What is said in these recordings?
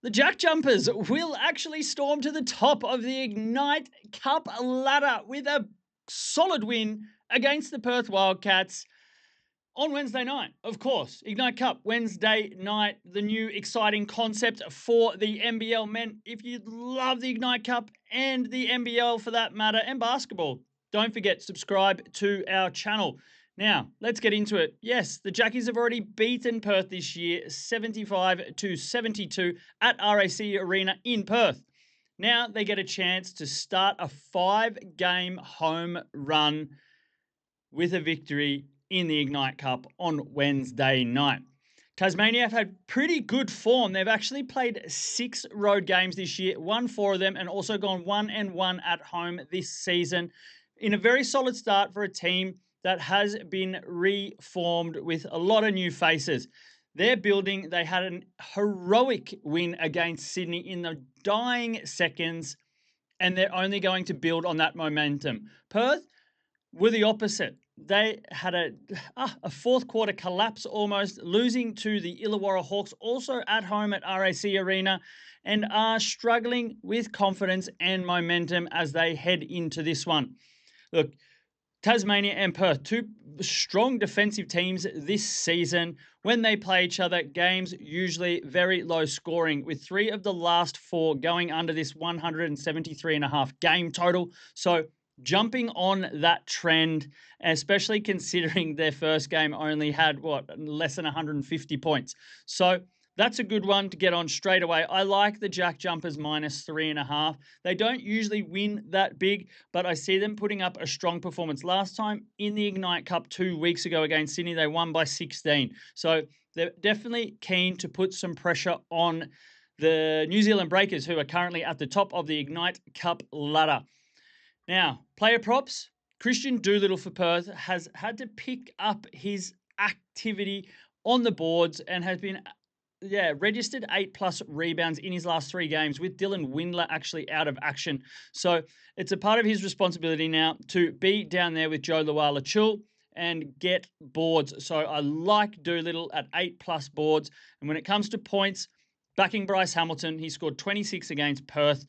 The JackJumpers will actually storm to the top of the Ignite Cup ladder with a solid win against the Perth Wildcats on Wednesday night. Of course, Ignite Cup Wednesday night, the new exciting concept for the NBL men. If you love the Ignite Cup and the NBL for that matter, and basketball, don't forget subscribe to our channel. Now, let's get into it. Yes, the Jackies have already beaten Perth this year, 75-72 at RAC Arena in Perth. Now they get a chance to start a 5-game home run with a victory in the Ignite Cup on Wednesday night. Tasmania have had pretty good form. They've actually played 6 road games this year, won 4 of them, and also gone 1-1 at home this season in a very solid start for a team that has been reformed with a lot of new faces. They're building. They had a heroic win against Sydney in the dying seconds, and they're only going to build on that momentum. Perth were the opposite. They had a fourth quarter collapse almost, losing to the Illawarra Hawks, also at home at RAC Arena, and are struggling with confidence and momentum as they head into this one. Look, Tasmania and Perth, two strong defensive teams this season. When they play each other, games usually very low scoring, with 3 of the last 4 going under this 173.5 game total. So jumping on that trend, especially considering their first game only had, less than 150 points. So that's a good one to get on straight away. I like the JackJumpers -3.5. They don't usually win that big, but I see them putting up a strong performance. Last time in the Ignite Cup 2 weeks ago against Sydney, they won by 16. So they're definitely keen to put some pressure on the New Zealand Breakers, who are currently at the top of the Ignite Cup ladder. Now, player props. Christian Doolittle for Perth has had to pick up his activity on the boards and has been registered 8+ rebounds in his last 3 games, with Dylan Windler actually out of action. So it's a part of his responsibility now to be down there with Joe Luala-Chul and get boards. So I like Doolittle at 8+ boards. And when it comes to points, backing Bryce Hamilton, he scored 26 against Perth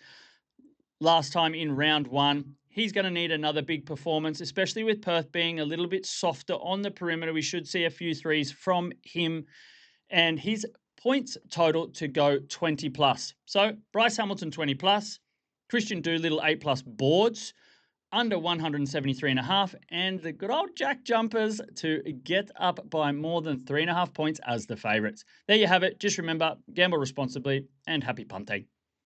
last time in round 1. He's going to need another big performance, especially with Perth being a little bit softer on the perimeter. We should see a few threes from him, and his points total to go 20+. So Bryce Hamilton 20+, Christian Doolittle 8+ boards, under 173.5, and the good old JackJumpers to get up by more than 3.5 points as the favourites. There you have it. Just remember, gamble responsibly and happy punting.